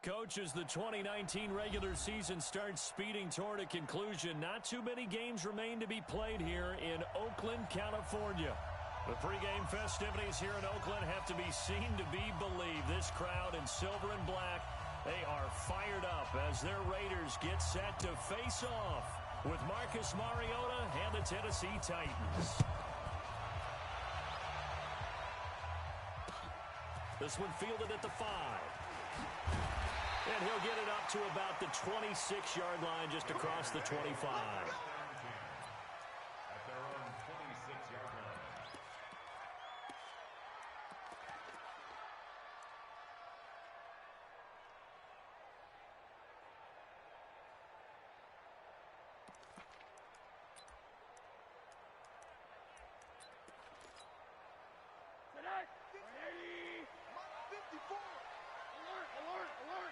Coach, as the 2019 regular season starts speeding toward a conclusion, not too many games remain to be played here in Oakland, California. The pregame festivities here in Oakland have to be seen to be believed. This crowd in silver and black, they are fired up as their Raiders get set to face off with Marcus Mariota and the Tennessee Titans. This one fielded at the 5. And he'll get it up to about the 26-yard line, just across the 25. At their own 26-yard line. Tonight, 180, 54. Alert, alert, alert.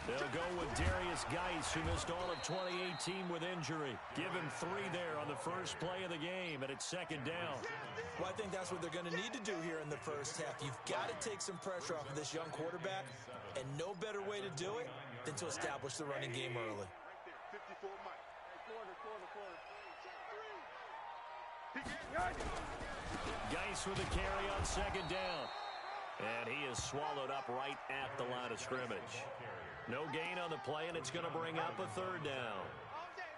They'll go with Darius Geis, who missed all of 2018 with injury. Give him 3 there on the first play of the game, and it's second down. Well, I think that's what they're going to need to do here in the first half. You've got to take some pressure off of this young quarterback, and no better way to do it than to establish the running game early. Right there, 54 Mike. Quarter. Geis with a carry on second down. And he is swallowed up right at the line of scrimmage. No gain on the play, and it's going to bring up a third down. No gain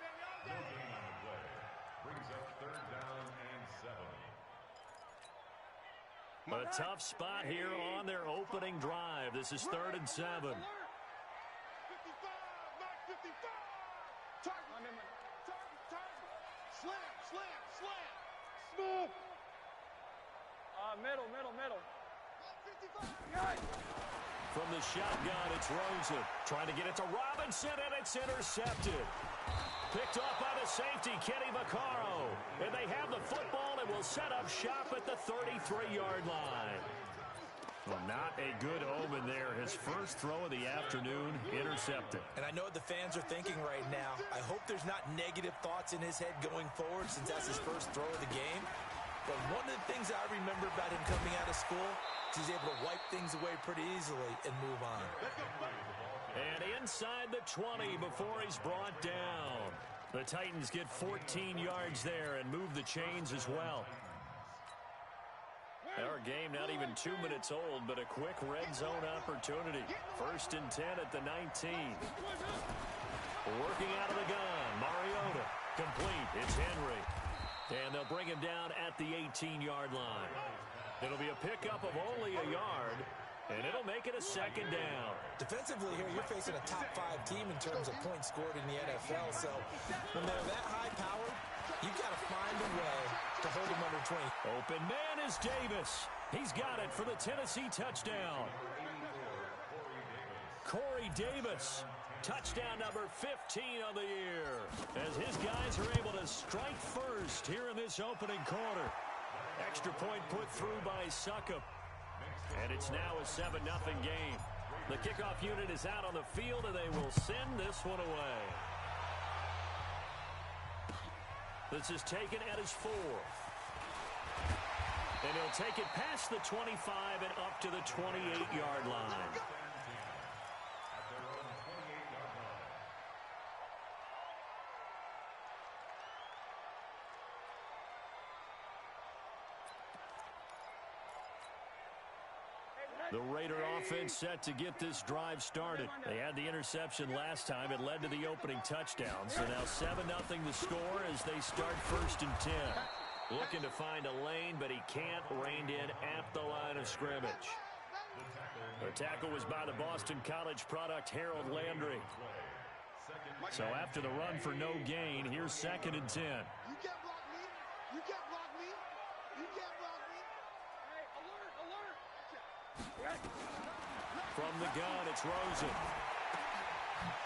on the play. Brings up third down and 7. A tough spot here on their opening drive. This is 3rd and 7. 55, Mike, 55. Target. Slam. Smooth. Middle. From the shotgun, it's Rosen. Trying to get it to Robinson, and it's intercepted. Picked off by the safety, Kenny Vaccaro. And they have the football and will set up shop at the 33-yard line. Well, not a good omen there. His first throw of the afternoon, intercepted. And I know what the fans are thinking right now. I hope there's not negative thoughts in his head going forward since that's his first throw of the game. But one of the things I remember about him coming out of school is he's able to wipe things away pretty easily and move on. And inside the 20 before he's brought down. The Titans get 14 yards there and move the chains as well. Our game not even 2 minutes old, but a quick red zone opportunity. 1st and 10 at the 19. Working out of the gun, Mariota. Complete, it's Henry. And they'll bring him down at the 18-yard line. It'll be a pickup of only a yard, and it'll make it a second down. Defensively here, you're facing a top-5 team in terms of points scored in the NFL. So when they're that high-powered, you've got to find a way to hold them under 20. Open man is Davis. He's got it for the Tennessee touchdown. Corey Davis. Touchdown number 15 on the year. As his guys are able to strike first here in this opening quarter. Extra point put through by Succop. And it's now a 7-0 game. The kickoff unit is out on the field, and they will send this one away. This is taken at his 4th. And he'll take it past the 25 and up to the 28-yard line. The Raider offense set to get this drive started. They had the interception last time. It led to the opening touchdown. So now 7-0 the score as they start 1st and 10. Looking to find a lane, but he can't. Reined in at the line of scrimmage. The tackle was by the Boston College product, Harold Landry. So after the run for no gain, here's 2nd and 10. You can't block me. You can't block me. You can't block me. Hey, alert. From the gun, it's Rosen.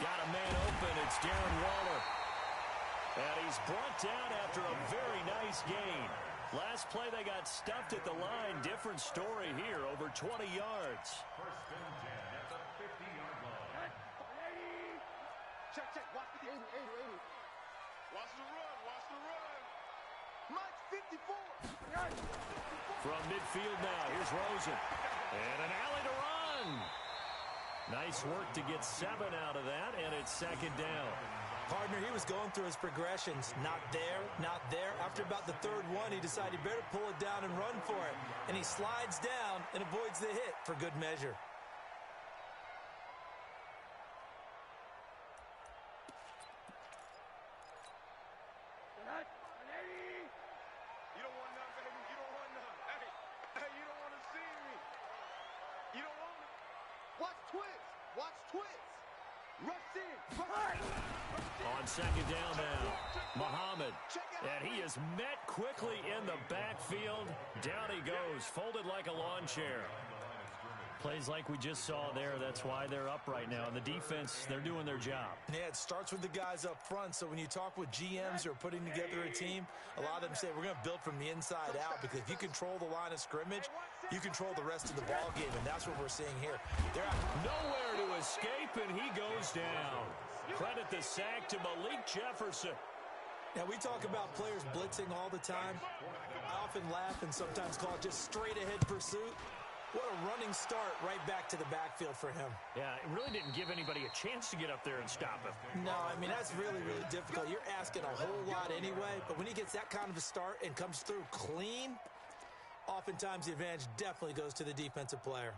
Got a man open. It's Darren Waller. And he's brought down after a very nice gain. Last play, they got stuffed at the line. Different story here, over 20 yards. 1st and 10 at the 50-yard line. 80. Check. Watch the 80. Watch the run. Mike, 54. From midfield now, here's Rosen. And an alley to run. Nice work to get 7 out of that, and it's second down. Partner, he was going through his progressions. Not there, not there. After about the third one, he decided he better pull it down and run for it. And he slides down and avoids the hit for good measure. You don't want none, baby. You don't want none. Hey, you don't want to see me. You don't want me. Watch twist. Watch twist. Rush in. On second down now, Muhammad. And he is met quickly in the backfield. Down he goes, folded like a lawn chair. Plays like we just saw there. That's why they're up right now. And the defense, they're doing their job. Yeah, it starts with the guys up front. So when you talk with GMs who are putting together a team, a lot of them say we're going to build from the inside out, because if you control the line of scrimmage, you control the rest of the ball game, and that's what we're seeing here. They're nowhere to escape, and he goes down. Credit the sack to Malik Jefferson. Now, we talk about players blitzing all the time. I often laugh and sometimes call it just straight-ahead pursuit. What a running start right back to the backfield for him. Yeah, it really didn't give anybody a chance to get up there and stop him. No, I mean, that's really, really difficult. You're asking a whole lot anyway, but when he gets that kind of a start and comes through clean, oftentimes the advantage definitely goes to the defensive player.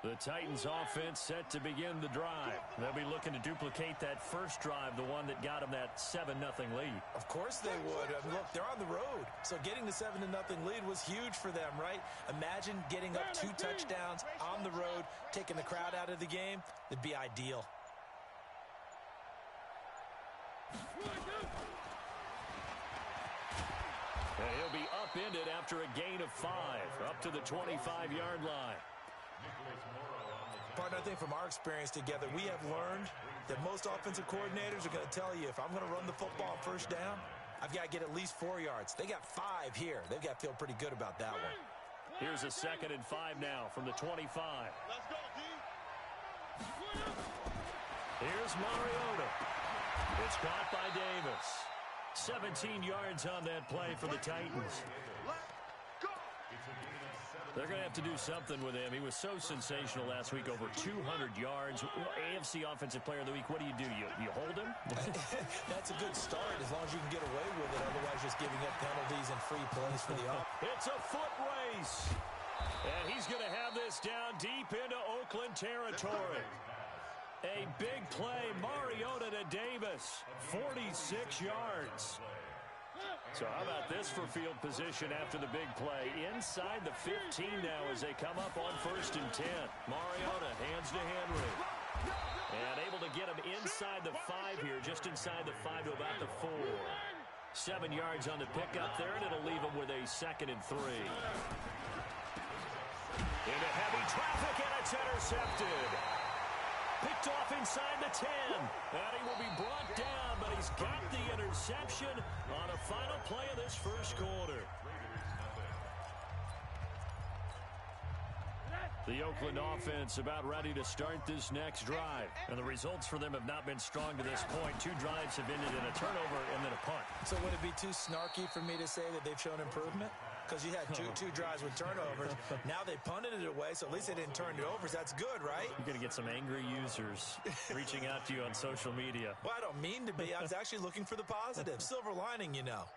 The Titans offense set to begin the drive. They'll be looking to duplicate that first drive, the one that got them that 7-0 lead. Of course they would. I mean, look, they're on the road. So getting the 7-0 lead was huge for them, right? Imagine getting up 2 touchdowns on the road, taking the crowd out of the game. It'd be ideal. And he'll be upended after a gain of 5, up to the 25-yard line. Partner, I think from our experience together, we have learned that most offensive coordinators are going to tell you, if I'm going to run the football on first down, I've got to get at least 4 yards. They got 5 here. They've got to feel pretty good about that one. Here's a 2nd and 5 now from the 25. Let's go, D. Here's Mariota. It's caught by Davis. 17 yards on that play for the Titans. They're going to have to do something with him. He was so sensational last week, over 200 yards. AFC Offensive Player of the Week, what do? You hold him? That's a good start as long as you can get away with it. Otherwise, just giving up penalties and free plays for the offense. It's a foot race. And he's going to have this down deep into Oakland territory. A big play, Mariota to Davis, 46 yards. So how about this for field position after the big play? Inside the 15 now as they come up on 1st and 10. Mariota hands to Henry. And able to get him inside the 5 here, just inside the 5 to about the 4. 7 yards on the pickup there, and it'll leave him with a 2nd and 3. Into heavy traffic, and it's intercepted. Picked off inside the 10. And he will be brought down, but he's got the interception on a final play of this first quarter. The Oakland offense about ready to start this next drive. And the results for them have not been strong to this point. 2 drives have ended in a turnover and then a punt. So would it be too snarky for me to say that they've shown improvement? Because you had two drives with turnovers. Now they punted it away, so at least they didn't turn it over. So that's good, right? You're going to get some angry users reaching out to you on social media. Well, I don't mean to be. I was actually looking for the positive. Silver lining, you know.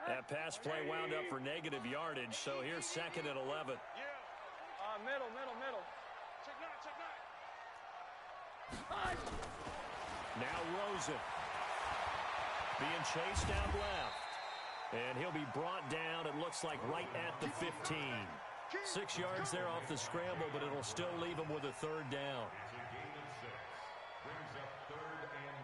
That pass play wound up for negative yardage, so here's 2nd and 11. Yeah. Middle. Check that. Now Rosen being chased out left. And he'll be brought down, it looks like, right at the 15. 6 yards there off the scramble, but it'll still leave him with a 3rd down. It's a gain of 6. Brings up 3rd and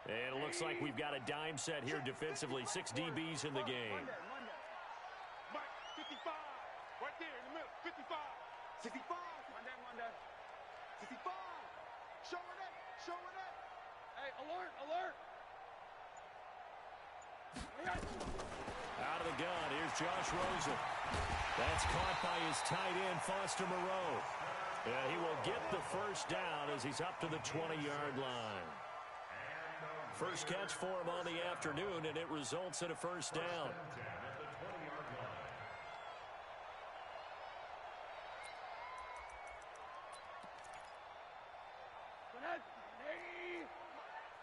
5. And it looks like we've got a dime set here defensively. 6 DBs in the game. Mike, 55. Right there in the middle. 55. 65. 65. Show it up. Hey, alert. Out of the gun. Josh Rosen. That's caught by his tight end, Foster Moreau. And he will get the first down as he's up to the 20-yard line. First catch for him on the afternoon, and it results in a first down.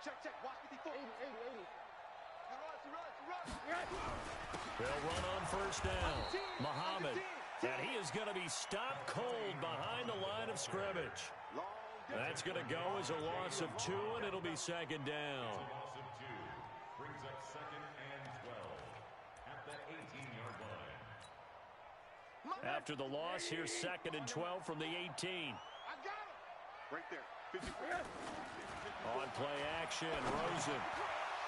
Check. Watch 54. 80. He runs. They'll run on first down. Muhammad. And he is going to be stopped cold behind the line of scrimmage. That's going to go as a loss of 2, and it'll be second down. Loss of 2 brings up second and 12 at the 18-yard line. After the loss, here's second and 12 from the 18. I got him. Right there. 54. On play action, Rosen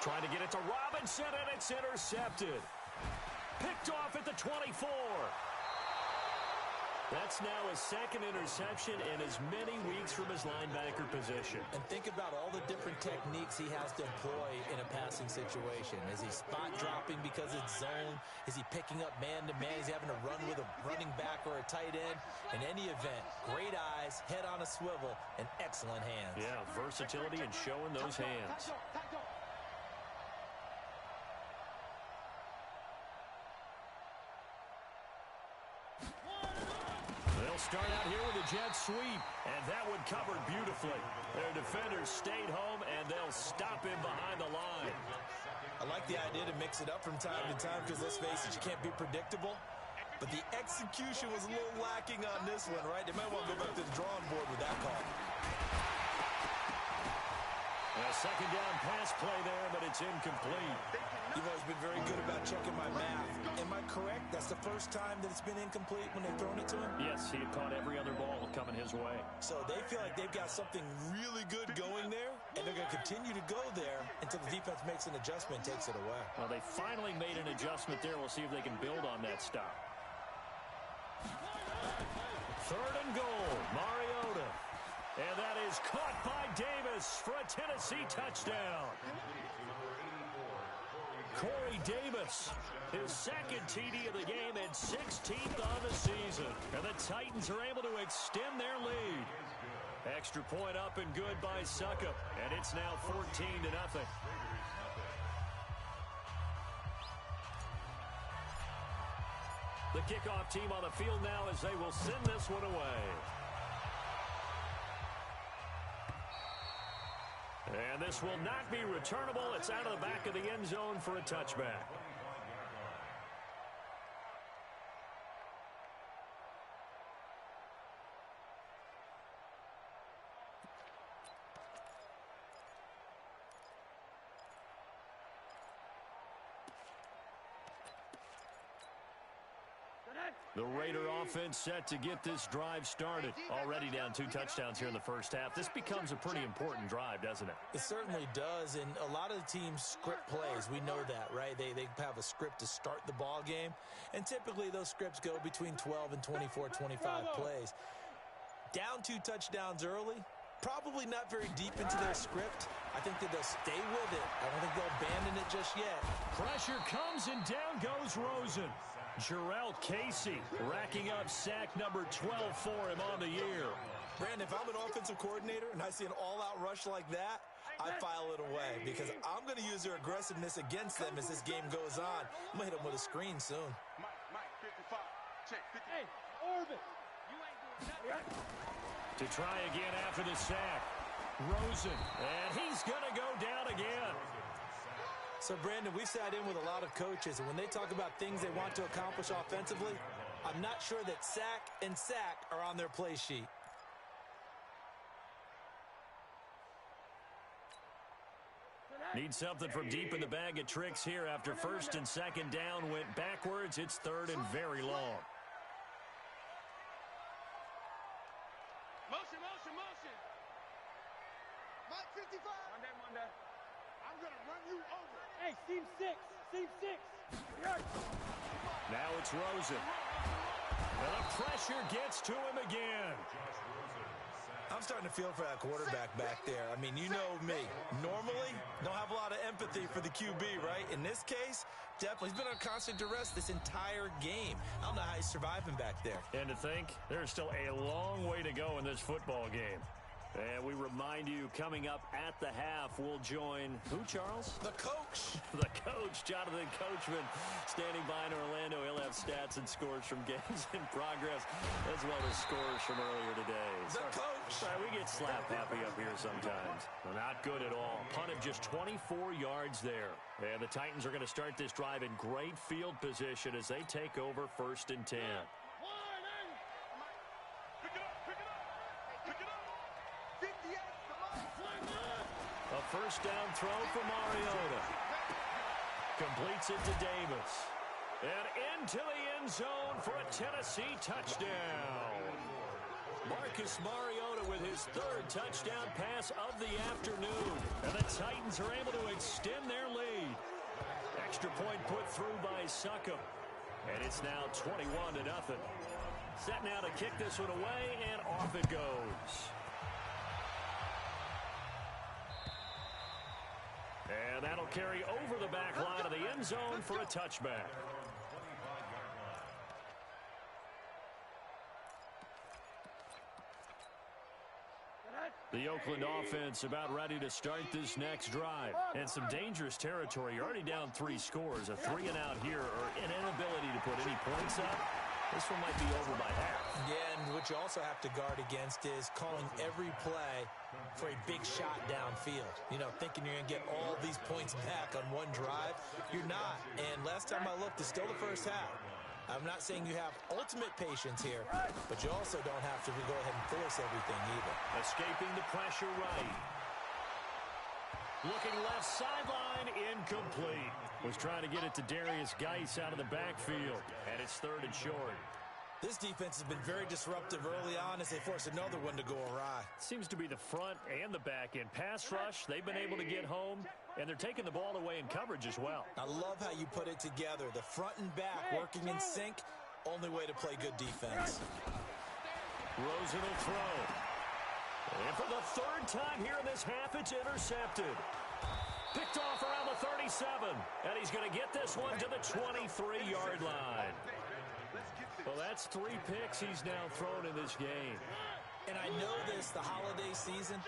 trying to get it to Robinson, and it's intercepted. Picked off at the 24. That's now his second interception in as many weeks from his linebacker position. And think about all the different techniques he has to employ in a passing situation. Is he spot dropping because it's zone? Is he picking up man-to-man? He's having to run with a running back or a tight end. In any event, great eyes, head on a swivel, and excellent hands. Yeah, versatility and showing those hands. Start out here with a jet sweep, and that one covered beautifully. Their defenders stayed home, and they'll stop him behind the line. I like the idea to mix it up from time to time because, let's face it, you can't be predictable. But the execution was a little lacking on this one, right? They might want to go back to the drawing board with that call. A second down pass play there, but it's incomplete. You've always been very good about checking my math. Am I correct? That's the first time that it's been incomplete when they've thrown it to him? Yes, he had caught every other ball coming his way. So they feel like they've got something really good going there, and they're going to continue to go there until the defense makes an adjustment and takes it away. Well, they finally made an adjustment there. We'll see if they can build on that stop. Third and goal, Mariota. And that is caught by Davis for a Tennessee touchdown. Corey Davis, his second TD of the game and 16th on the season. And the Titans are able to extend their lead. Extra point up and good by Succop. And it's now 14-0. The kickoff team on the field now as they will send this one away. And this will not be returnable. It's out of the back of the end zone for a touchback. The Raider offense set to get this drive started. Already down 2 touchdowns here in the first half. This becomes a pretty important drive, doesn't it? It certainly does, and a lot of the teams script plays. We know that, right? They have a script to start the ball game, and typically those scripts go between 12 and 24, 25 plays. Down 2 touchdowns early, probably not very deep into their script. I think that they'll stay with it. I don't think they'll abandon it just yet. Pressure comes, and down goes Rosen. Jarrell Casey racking up sack number 12 for him on the year. Brandon, if I'm an offensive coordinator and I see an all-out rush like that, I file it away because I'm going to use their aggressiveness against them as this game goes on. I'm going to hit them with a screen soon. Mike, 55. Check, 50. Hey, Orbit, you ain't doing nothing. To try again after the sack. Rosen, and he's going to go down again. So, Brandon, we sat in with a lot of coaches, and when they talk about things they want to accomplish offensively, I'm not sure that sack and sack are on their play sheet. Need something from deep in the bag of tricks here after first and second down went backwards. It's third and very long. Motion. Mike, 55. Monday. I'm going to run you over. Hey, seam 6. Now it's Rosen. And the pressure gets to him again. I'm I'm starting to feel for that quarterback back there. I mean, you know me. Normally, don't have a lot of empathy for the QB, right? In this case, definitely. He's been on constant duress this entire game. I don't know how he's surviving back there. And to think, there's still a long way to go in this football game. And we remind you, coming up at the half, we'll join who, Charles? The coach. The coach, Jonathan Coachman, standing by in Orlando. He'll have stats and scores from games in progress, as well as scores from earlier today. The coach. Sorry, we get slap happy up here sometimes. Well, not good at all. Punt of just 24 yards there. And the Titans are going to start this drive in great field position as they take over 1st and 10. A first down throw for Mariota. Completes it to Davis. And into the end zone for a Tennessee touchdown. Marcus Mariota with his 3rd touchdown pass of the afternoon. And the Titans are able to extend their lead. Extra point put through by Succop. And it's now 21-0. Set now to kick this one away, and off it goes. And that'll carry over the back line of the end zone for a touchback. The Oakland offense about ready to start this next drive. And some dangerous territory. You're already down 3 scores. A 3-and-out here, or an inability to put any points up. This one might be over by half. Yeah, and what you also have to guard against is calling every play for a big shot downfield. You know, thinking you're going to get all these points back on one drive. You're not. And last time I looked, it's still the first half. I'm not saying you have ultimate patience here, but you also don't have to go ahead and force everything either. Escaping the pressure right. Looking left sideline, incomplete. Was trying to get it to Darius Geis out of the backfield. And it's 3rd and short. This defense has been very disruptive early on as they force another one to go awry. Seems to be the front and the back end. Pass rush, they've been able to get home, and they're taking the ball away in coverage as well. I love how you put it together. The front and back working in sync. Only way to play good defense. Rosen will throw. And for the 3rd time here in this half, it's intercepted. Picked off around the 37. And he's going to get this one to the 23-yard line. Well, that's 3 picks he's now thrown in this game. And I know this, the holiday season,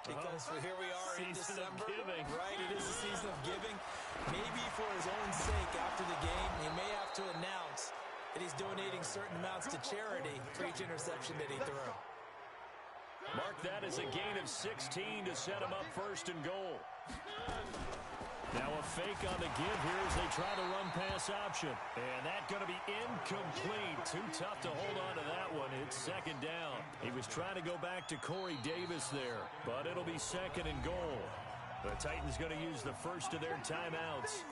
because here we are in December. Giving. Right, it is a season of giving. Maybe for his own sake after the game, he may have to announce that he's donating certain amounts to charity for each interception that he threw. Mark that as a gain of 16 to set him up 1st and goal. Now a fake on the give here as they try the run pass option. And that's going to be incomplete. Too tough to hold on to that one. It's 2nd down. He was trying to go back to Corey Davis there, but it'll be 2nd and goal. The Titans going to use the first of their timeouts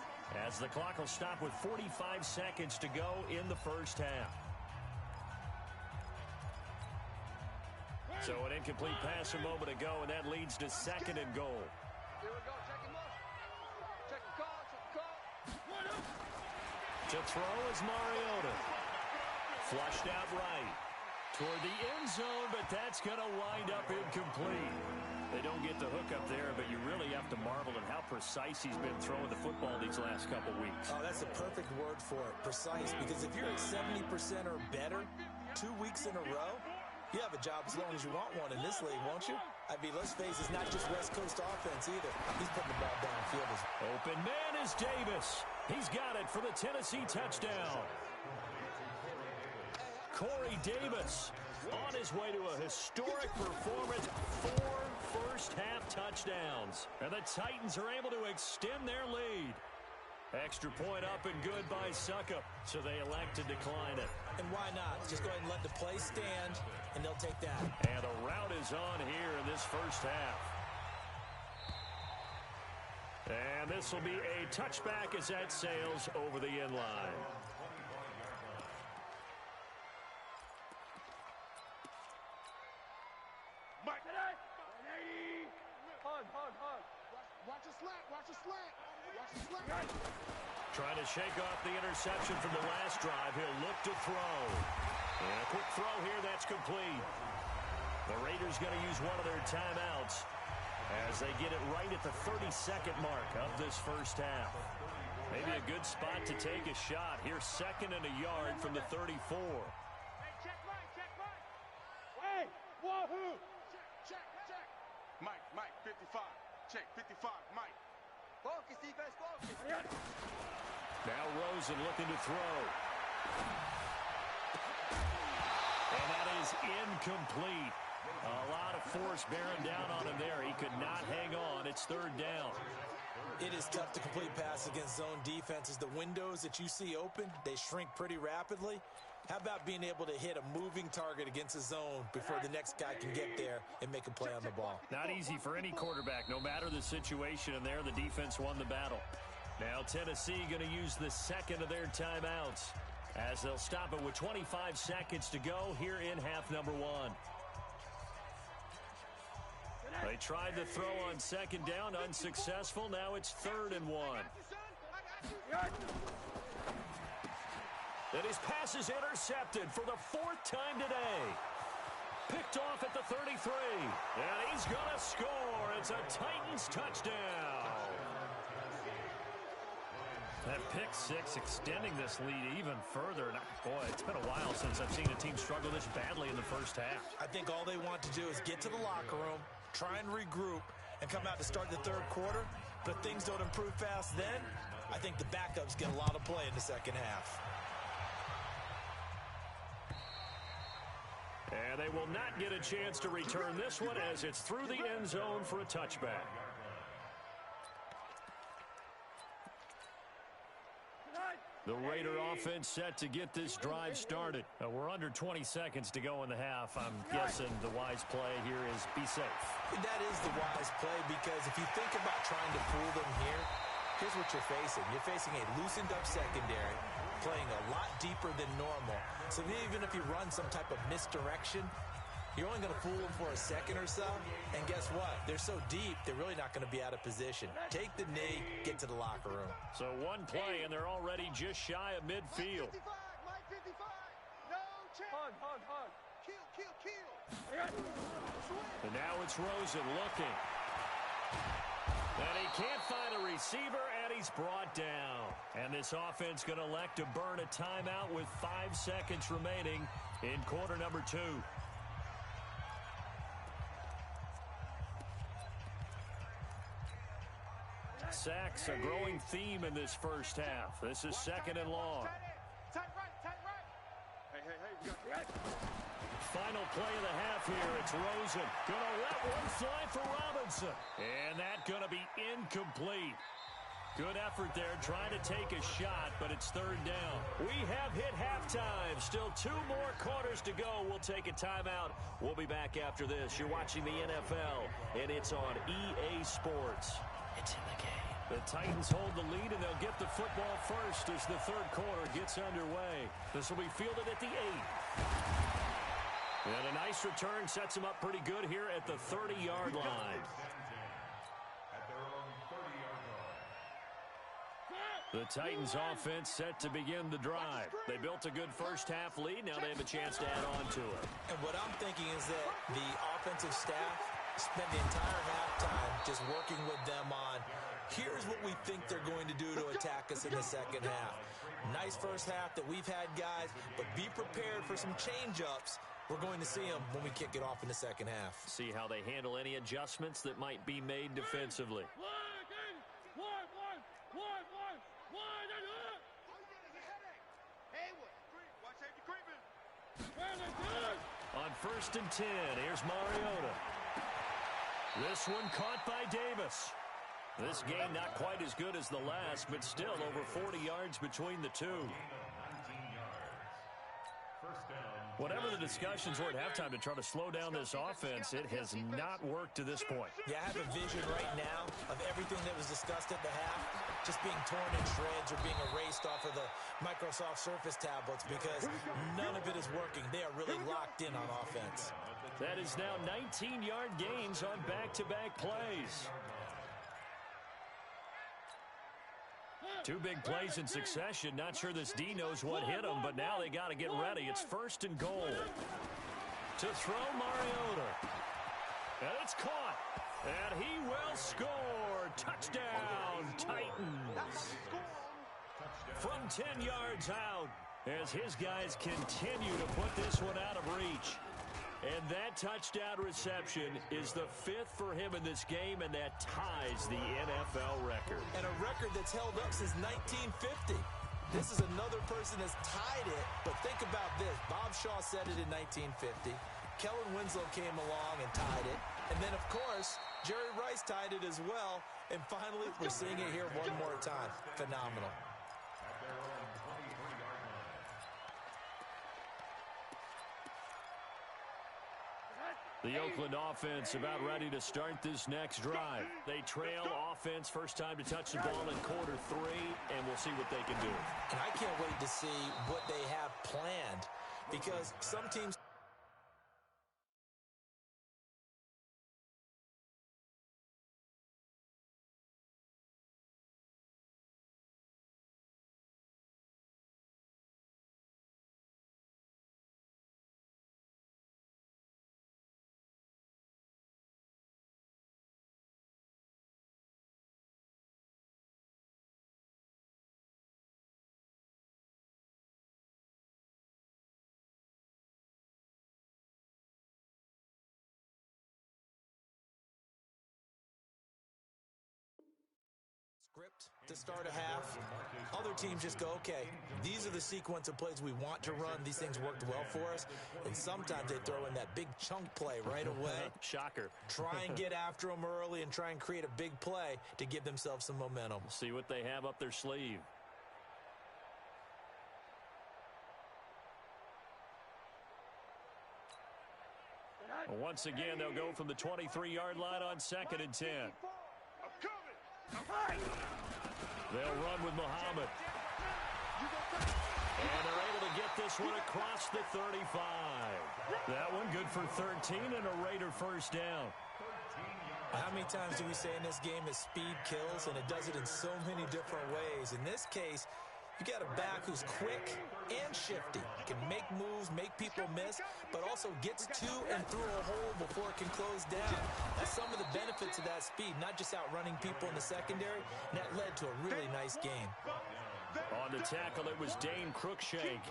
as the clock will stop with 45 seconds to go in the first half. So an incomplete pass a moment ago, and that leads to 2nd and goal. Here we go. Check him up. Check the call. Check the call. To throw is Mariota. Flushed out right. Toward the end zone, but that's going to wind up incomplete. They don't get the hook up there, but you really have to marvel at how precise he's been throwing the football these last couple weeks. Oh, that's the perfect word for it, precise, because if you're at 70% or better 2 weeks in a row, you have a job as long as you want one in this league, won't you? I mean, let's face it, it's not just West Coast offense either. He's putting the ball downfield. Open man is Davis. He's got it for the Tennessee touchdown. Corey Davis on his way to a historic performance. 4 first-half touchdowns. And the Titans are able to extend their lead. Extra point up and good by Succop, so they elect to decline it. And why not? Just go ahead and let the play stand, and they'll take that. And the route is on here in this first half. And this will be a touchback as that sails over the end line. Watch a slant. Watch a slant. Watch a slant. Trying to shake off the interception from the last drive. He'll look to throw. And a quick throw here. That's complete. The Raiders going to use one of their timeouts as they get it right at the 32nd mark of this first half. Maybe a good spot to take a shot. Here's 2nd and a yard from the 34. Hey, check Mike, check Mike. Hey, wahoo. Check. Mike, 55. Check, 55, Mike. Focus, defense, focus. Now Rosen looking to throw. And that is incomplete. A lot of force bearing down on him there. He could not hang on. It's 3rd down. It is tough to complete pass against zone defenses. The windows that you see open, they shrink pretty rapidly. How about being able to hit a moving target against a zone before the next guy can get there and make a play on the ball? Not easy for any quarterback, no matter the situation. And there, the defense won the battle. Now Tennessee going to use the 2nd of their timeouts as they'll stop it with 25 seconds to go here in half number 1. They tried to throw on 2nd down, unsuccessful. Now it's 3rd and 1. And his pass is intercepted for the 4th time today. Picked off at the 33. And he's going to score. It's a Titans touchdown. That pick 6 extending this lead even further. And boy, it's been a while since I've seen a team struggle this badly in the first half. I think all they want to do is get to the locker room, try and regroup, and come out to start the 3rd quarter. But if things don't improve fast then, I think the backups get a lot of play in the 2nd half. And they will not get a chance to return this one as it's through the end zone for a touchback. The Raider offense set to get this drive started. We're under 20 seconds to go in the half. I'm guessing the wise play here is be safe. That is the wise play, because if you think about trying to fool them here, here's what you're facing. You're facing a loosened up secondary, playing a lot deeper than normal. So even if you run some type of misdirection, you're only going to fool them for a second or so. And guess what? They're so deep, they're really not going to be out of position. Take the knee, get to the locker room. So one play, and they're already just shy of midfield. Mike 55. No chance. Hug. Kill. And now it's Rosen looking. And he can't find a receiver, and he's brought down. And this offense going to elect to burn a timeout with 5 seconds remaining in quarter number 2. Sacks, a growing theme in this first half. This is 2nd and long. Tight right. Hey, we got Final play of the half here. It's Rosen. Gonna let one fly for Robinson. And that gonna be incomplete. Good effort there, trying to take a shot, but it's 3rd down. We have hit halftime. Still 2 more quarters to go. We'll take a timeout. We'll be back after this. You're watching the NFL, and it's on EA Sports. It's in the game. The Titans hold the lead, and they'll get the football first as the 3rd quarter gets underway. This will be fielded at the 8. And a nice return sets him up pretty good here at the 30-yard line. At their own 30-yard line. The Titans offense set to begin the drive. They built a good first half lead. Now they have a chance to add on to it. And what I'm thinking is that the offensive staff spent the entire halftime just working with them on, here's what we think they're going to do to attack us in the 2nd half. Nice first half that we've had, guys, but be prepared for some change-ups. We're going to see them when we kick it off in the 2nd half. See how they handle any adjustments that might be made defensively. On 1st and 10, here's Mariota. This one caught by Davis. This game not quite as good as the last, but still over 40 yards between the two. Whatever the discussions were at halftime to try to slow down this offense, it has not worked to this point. Yeah, I have a vision right now of everything that was discussed at the half just being torn in shreds or being erased off of the Microsoft Surface tablets, because none of it is working. They are really locked in on offense. That is now 19-yard gains on back-to-back plays. 2 big plays in succession. Not sure this D knows what hit him, but now they got to get ready. It's 1st and goal. To throw Mariota. And it's caught. And he will score. Touchdown, Titans. From 10 yards out, as his guys continue to put this one out of reach. And that touchdown reception is the 5th for him in this game, and that ties the NFL record. And a record that's held up since 1950. This is another person that's tied it, but think about this. Bob Shaw said it in 1950. Kellen Winslow came along and tied it. And then, of course, Jerry Rice tied it as well. And finally, we're seeing it here one more time. Phenomenal. The Oakland offense about ready to start this next drive. They trail offense, first time to touch the ball in quarter 3, and we'll see what they can do. And I can't wait to see what they have planned, because some teams... script to start a half. Other teams just go, okay, these are the sequence of plays we want to run. These things worked well for us. And sometimes they throw in that big chunk play right away. Shocker. Try and get after them early and try and create a big play to give themselves some momentum. See what they have up their sleeve. Once again, they'll go from the 23-yard line on 2nd and 10. They'll run with Muhammad. And they're able to get this one across the 35. That one good for 13 and a Raider first down. How many times do we say in this game that speed kills, and it does it in so many different ways? In this case, you got a back who's quick and shifty, can make moves, make people miss, but also gets to and through a hole before it can close down. That's some of the benefits of that speed, not just outrunning people in the secondary, and that led to a really nice game. On the tackle, it was Dane Cruikshank.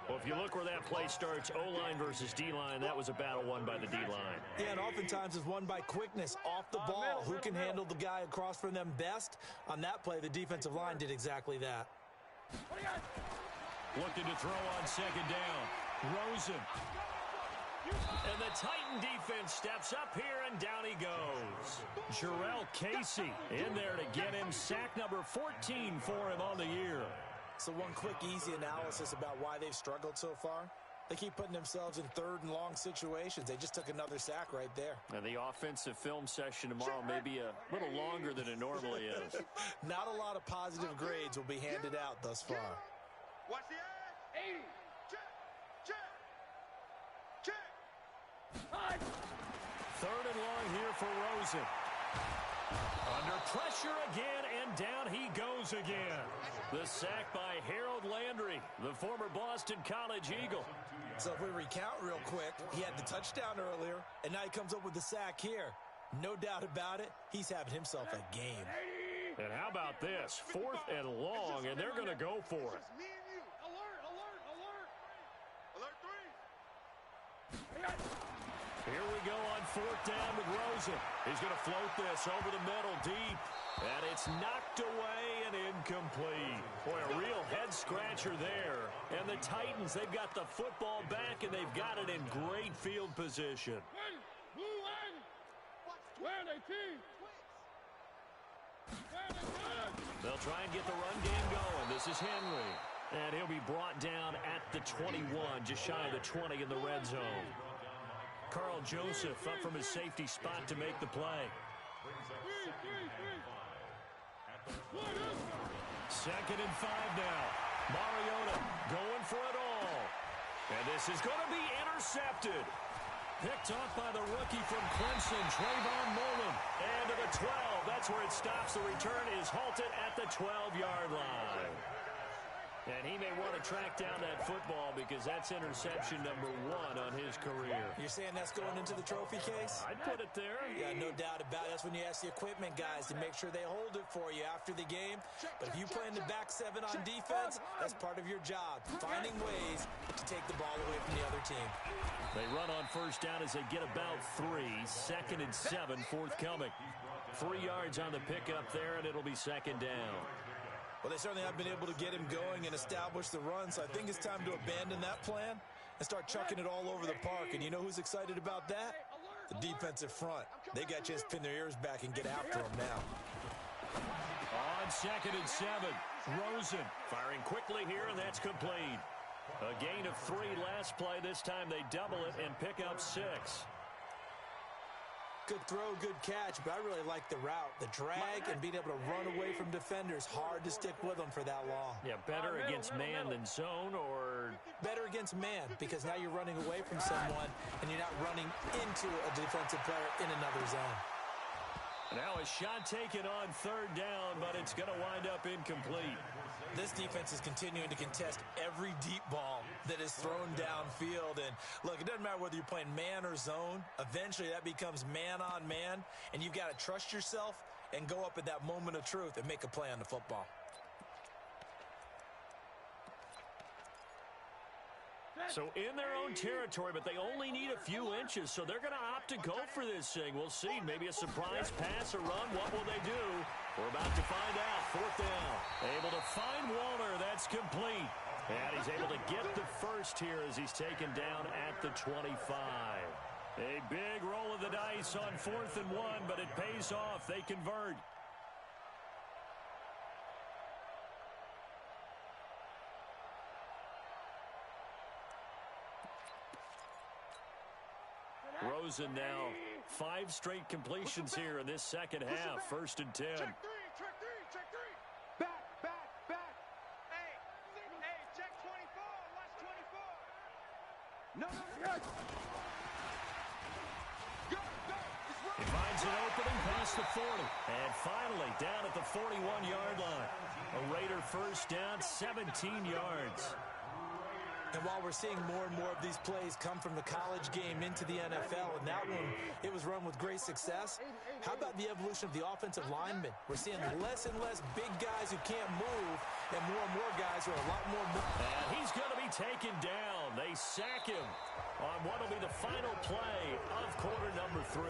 Well, if you look where that play starts, O-line versus D-line, that was a battle won by the D-line. Yeah, and oftentimes it's won by quickness off the ball. Who can handle the guy across from them best? On that play, the defensive line did exactly that. Looking to throw on 2nd down. Rosen. And the Titan defense steps up here, and down he goes. Jarrell Casey in there to get him sack number 14 for him on the year. So one quick, easy analysis about why they've struggled so far. They keep putting themselves in 3rd and long situations. They just took another sack right there. And the offensive film session tomorrow may be a little longer than it normally is. Not a lot of positive grades will be handed out thus far. Watch the ass. 80. Check. 3rd and long here for Rosen. Under pressure again, and down he goes again. The sack by Harold Landry, the former Boston College Eagle. So if we recount real quick, he had the touchdown earlier, and now he comes up with the sack here. No doubt about it, he's having himself a game. And how about this? 4th and long, and they're going to go for it. Me and you. Alert 3. Here we go on 4th down with Rosen. He's going to float this over the middle deep. And it's knocked away and incomplete. Boy, a real head-scratcher there. And the Titans, they've got the football back, and they've got it in great field position. They'll try and get the run game going. This is Henry. And he'll be brought down at the 21, just shy of the 20 in the red zone. Carl Joseph up from his safety spot to make the play. 2nd and 5 now. Mariota going for it all. And this is going to be intercepted. Picked off by the rookie from Clemson, Trayvon Mullen. And to the 12. That's where it stops. The return is halted at the 12-yard line. And And he may want to track down that football because that's interception number 1 on his career. You're saying that's going into the trophy case? I'd put it there. Yeah, no doubt about it. That's when you ask the equipment guys to make sure they hold it for you after the game. But if you play in the back 7 on defense, that's part of your job, finding ways to take the ball away from the other team. They run on first down as they get about 3. 2nd and 7 forthcoming. 3 yards on the pickup there, and it'll be 2nd down. Well, they certainly have been able to get him going and establish the run, so I think it's time to abandon that plan and start chucking it all over the park. And you know who's excited about that? The defensive front. They got a chance to pin their ears back and get after him now. On 2nd and 7, Rosen firing quickly here, and that's complete. A gain of 3 last play. This time they double it and pick up 6. Good throw, good catch, but I really like the route. The drag and being able to run away from defenders, hard to stick with them for that long. Yeah, better against man than zone, or? Better against man, because now you're running away from someone and you're not running into a defensive player in another zone. Now a shot taken on 3rd down, but it's going to wind up incomplete. This defense is continuing to contest every deep ball that is thrown downfield. And look, it doesn't matter whether you're playing man or zone. Eventually that becomes man on man, and you've got to trust yourself and go up at that moment of truth and make a play on the football. So in their own territory, but they only need a few inches, so they're going to opt to go for this thing. We'll see. Maybe a surprise pass or run. What will they do? We're about to find out. 4th down. Able to find Walter. That's complete. And he's able to get the first here as he's taken down at the 25. A big roll of the dice on 4th and 1, but it pays off. They convert. Rosen now 5 straight completions here in this second half. 1st and 10. Check 3, check 3, check 3. Back. Hey, check 24, watch 24. No. Go. He finds an opening past the 40. And finally down at the 41-yard line. A Raider first down, 17 yards. And while we're seeing more and more of these plays come from the college game into the NFL, and that one, it was run with great success, how about the evolution of the offensive linemen? We're seeing less and less big guys who can't move, and more guys who are a lot more... And he's going to be taken down. They sack him on what will be the final play of quarter number 3.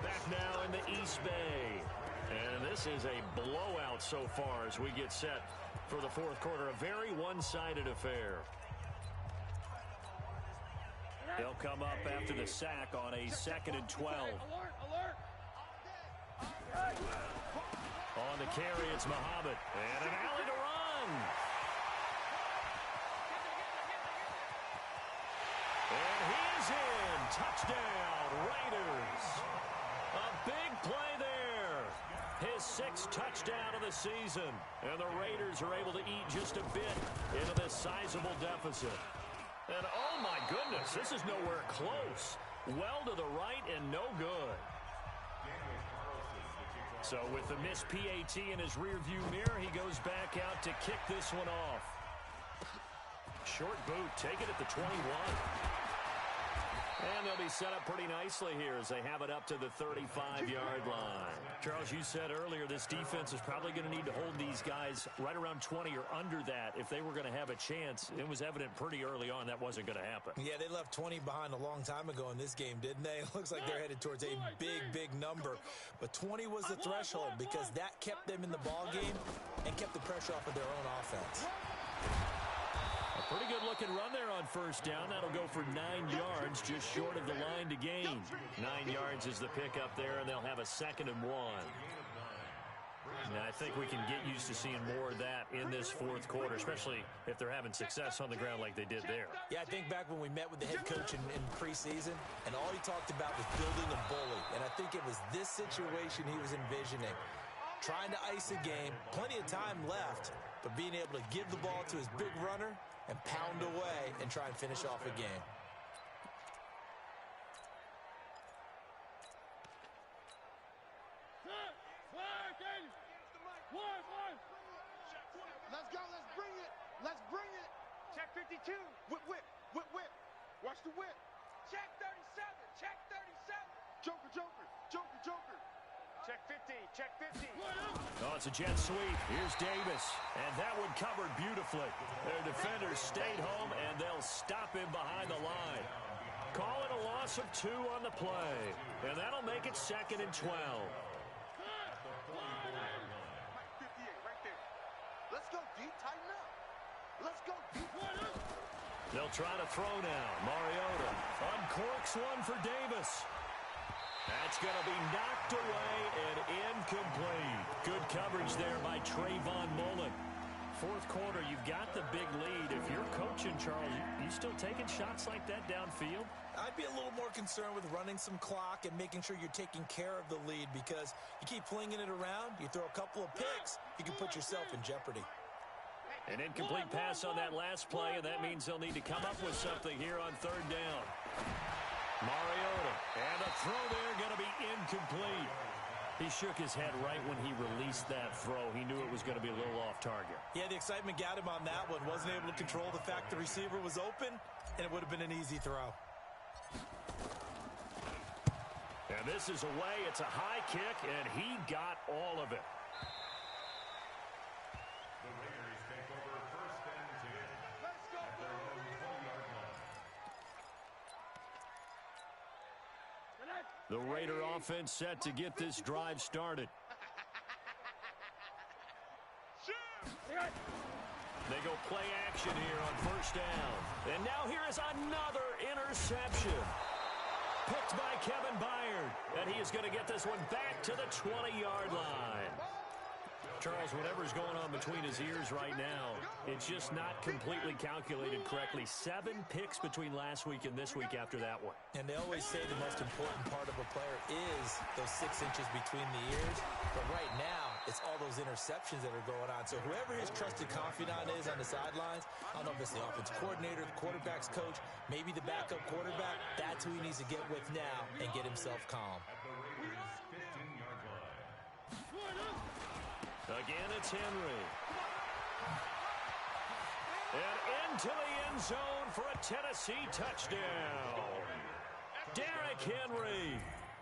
Back now in the East Bay. And this is a blowout so far as we get set for the 4th quarter. A very one-sided affair. They'll come up after the sack on a 2nd and 12. Alert. On the carry, it's Muhammad. And an alley to run. And he is in. Touchdown, Raiders. A big play there. His 6th touchdown of the season. And the Raiders are able to eat just a bit into this sizable deficit. And oh my goodness, this is nowhere close. Well to the right and no good. So with the missed PAT in his rearview mirror, he goes back out to kick this one off. Short boot, take it at the 21. And they'll be set up pretty nicely here as they have it up to the 35-yard line. Charles, you said earlier this defense is probably going to need to hold these guys right around 20 or under that if they were going to have a chance. It was evident pretty early on that wasn't going to happen. Yeah, they left 20 behind a long time ago in this game, didn't they? It looks like they're headed towards a big number. But 20 was the threshold because that kept them in the ball game and kept the pressure off of their own offense. A pretty good looking run there on first down. That'll go for 9 yards, just short of the line to gain. 9 yards is the pickup there, and they'll have a 2nd and 1. Now, I think we can get used to seeing more of that in this 4th quarter, especially if they're having success on the ground like they did there. Yeah, I think back when we met with the head coach in preseason, and all he talked about was building a bully. And I think it was this situation he was envisioning. Trying to ice a game, plenty of time left, but being able to give the ball to his big runner and pound away and try and finish off a game. Let's go. Let's bring it. Check 52. Whip, whip, whip, whip. Watch the whip. Check 37. Check 37. Joker, joker, joker, joker. Check 50. Check 50. Oh, it's a jet sweep. Here's Davis. And that one covered beautifully. Their defenders stayed home, and they'll stop him behind the line. Call it a loss of 2 on the play. And that'll make it 2nd and 12. 58 right there. Let's go deep, tighten up. Let's go deep. They'll try to throw now. Mariota uncorks one for Davis. That's going to be knocked away and incomplete. Good coverage there by Trayvon Mullen. Fourth quarter, you've got the big lead. If you're coaching, Charles, you still taking shots like that downfield? I'd be a little more concerned with running some clock and making sure you're taking care of the lead, because you keep flinging it around, you throw a couple of picks, you can put yourself in jeopardy. An incomplete pass on that last play, and that means they'll need to come up with something here on 3rd down. Mariota, and the throw there going to be incomplete. He shook his head right when he released that throw. He knew it was going to be a little off target. Yeah, the excitement got him on that one. Wasn't able to control the fact the receiver was open, and it would have been an easy throw. And this is away. It's a high kick, and he got all of it. The Raiders take over 1st and 10. Let's go. At their own 20-yard line. The Raider offense set to get this drive started. They go play action here on 1st down. And now here is another interception. Picked by Kevin Byard. And he is going to get this one back to the 20-yard line. Charles, whatever's going on between his ears right now, it's just not completely calculated correctly. 7 picks between last week and this week after that one. And they always say the most important part of a player is those 6 inches between the ears. But right now, it's all those interceptions that are going on. So whoever his trusted confidant is on the sidelines, I don't know if it's the offensive coordinator, the quarterback's coach, maybe the backup quarterback, that's who he needs to get with now and get himself calm. At the Raiders' 15-yard line. Again, it's Henry. And into the end zone for a Tennessee touchdown. Derrick Henry,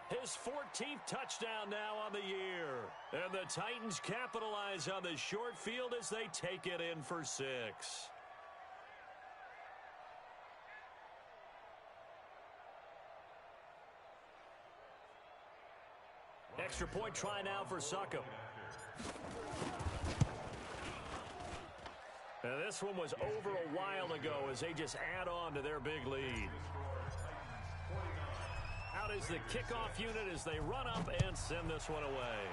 his 14th touchdown now on the year. And the Titans capitalize on the short field as they take it in for 6. Extra point try now for Succop. Now this one was over a while ago as they just add on to their big lead. Out is the kickoff unit as they run up and send this one away.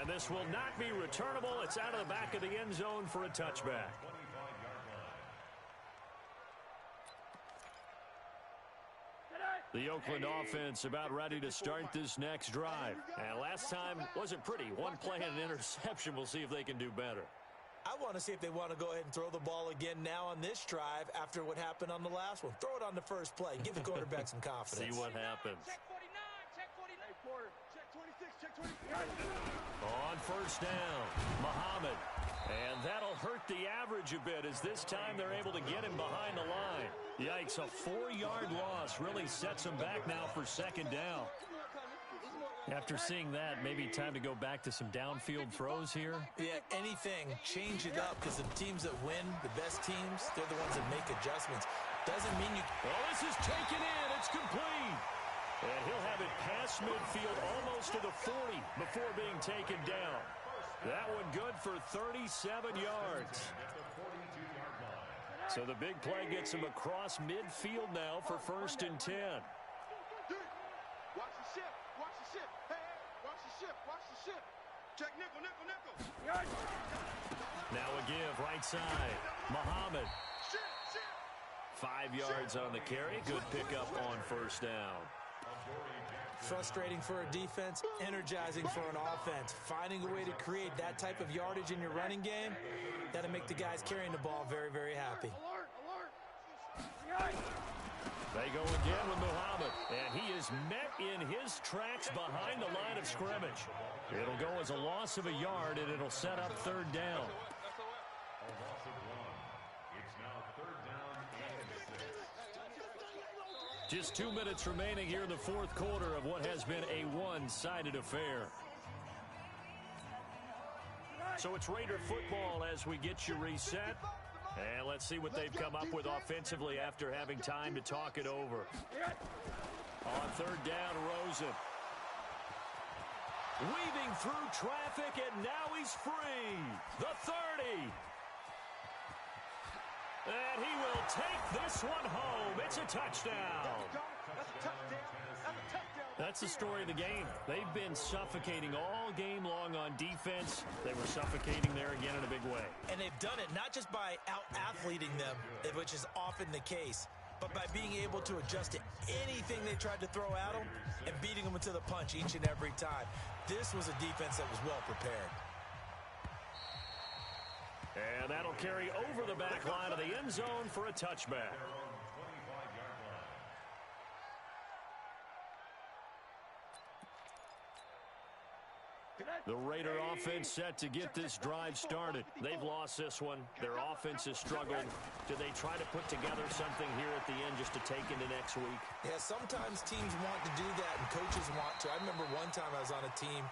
And this will not be returnable. It's out of the back of the end zone for a touchback. The Oakland offense about ready to start this next drive. And last time wasn't pretty. One play and an interception. We'll see if they can do better. I want to see if they want to go ahead and throw the ball again now on this drive after what happened on the last one. Throw it on the first play. Give the quarterback some confidence. See what happens. Check 49. Check 49. Hey, Porter, check 26, check 26. On 1st down, Muhammad. And that'll hurt the average a bit as this time they're able to get him behind the line. Yikes, a 4-yard loss really sets them back now for 2nd down. After seeing that, maybe time to go back to some downfield throws here. Yeah, anything. Change it up, because the teams that win, the best teams, they're the ones that make adjustments. Doesn't mean you... Well, this is taken in. It's complete. And he'll have it past midfield almost to the 40 before being taken down. That one good for 37 yards. So the big play gets him across midfield now for 1st and 10. Watch the ship, watch the ship. Hey, hey, watch the ship, watch the ship. Check nickel, nickel, nickel. Now a give right side. Muhammad. 5 yards on the carry. Good pickup on 1st down. Frustrating for a defense, energizing for an offense. Finding a way to create that type of yardage in your running game, that'll make the guys carrying the ball very, very happy. Alert, alert. They go again with Muhammad, and he is met in his tracks behind the line of scrimmage. It'll go as a loss of a yard, and it'll set up third down. A loss of 1. It's now third down and 6. Just 2 minutes remaining here in the fourth quarter of what has been a one-sided affair. So it's Raider football as we get you reset. And let's see what they've come up with offensively after having time to talk it over. On third down, Rosen. Weaving through traffic, and now he's free. The 30. And he will take this one home. It's a touchdown. That's a touchdown. That's a touchdown. That's the story of the game. They've been suffocating all game long on defense. They were suffocating there again in a big way. And they've done it not just by out-athleting them, which is often the case, but by being able to adjust to anything they tried to throw at them and beating them into the punch each and every time. This was a defense that was well prepared. And that'll carry over the back line of the end zone for a touchback. The Raider offense set to get this drive started. They've lost this one. Their offense has struggled. Do they try to put together something here at the end just to take into next week? Yeah, sometimes teams want to do that and coaches want to. I remember one time I was on a team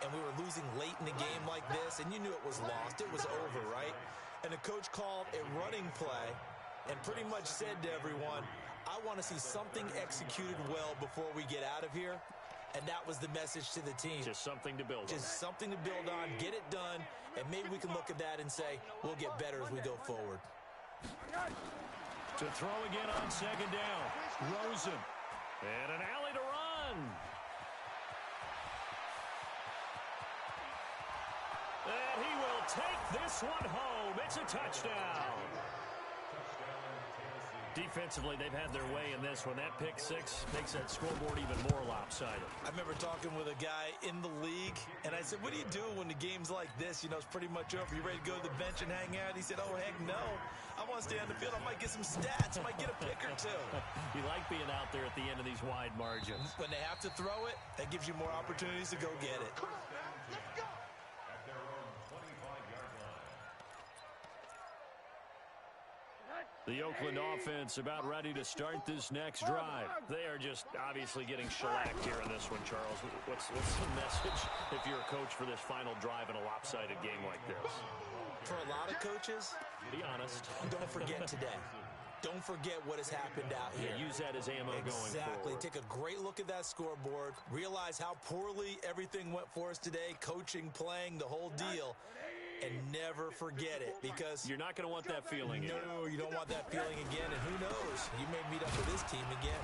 and we were losing late in the game like this, and you knew it was lost. It was over, right? And the coach called a running play and pretty much said to everyone, I want to see something executed well before we get out of here. And that was the message to the team. Just something to build on. Just something to build on, get it done, and maybe we can look at that and say, we'll get better as we go forward. To throw again on second down, Rosen. And an alley to run. And he will take this one home. It's a touchdown. Defensively, they've had their way in this one. That pick six makes that scoreboard even more lopsided. I remember talking with a guy in the league, and I said, what do you do when the game's like this? You know, it's pretty much over. You ready to go to the bench and hang out? He said, oh, heck no. I want to stay on the field. I might get some stats. I might get a pick or two. You like being out there at the end of these wide margins. When they have to throw it, that gives you more opportunities to go get it. Let's go. At their own 25-yard line. The Oakland offense about ready to start this next drive. They are just obviously getting shellacked here in this one, Charles. What's the message if you're a coach for this final drive in a lopsided game like this? For a lot of coaches, Be honest. don't forget today. Don't forget what has happened out here. Yeah, use that as ammo going Exactly. forward. Take a great look at that scoreboard. Realize how poorly everything went for us today. Coaching, playing, the whole deal. And never forget it, because You're not going to want that feeling again. no, you don't want that feeling again. And who knows? You may meet up with this team again.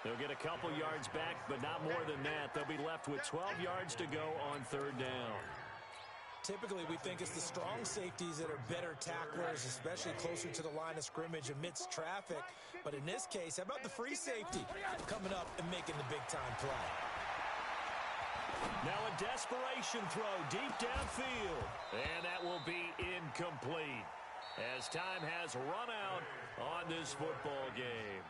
They'll get a couple yards back, but not more than that. They'll be left with 12 yards to go on third down. Typically, we think it's the strong safeties that are better tacklers, especially closer to the line of scrimmage amidst traffic. But in this case, how about the free safety coming up and making the big-time play? Now a desperation throw deep downfield. And that will be incomplete as time has run out on this football game.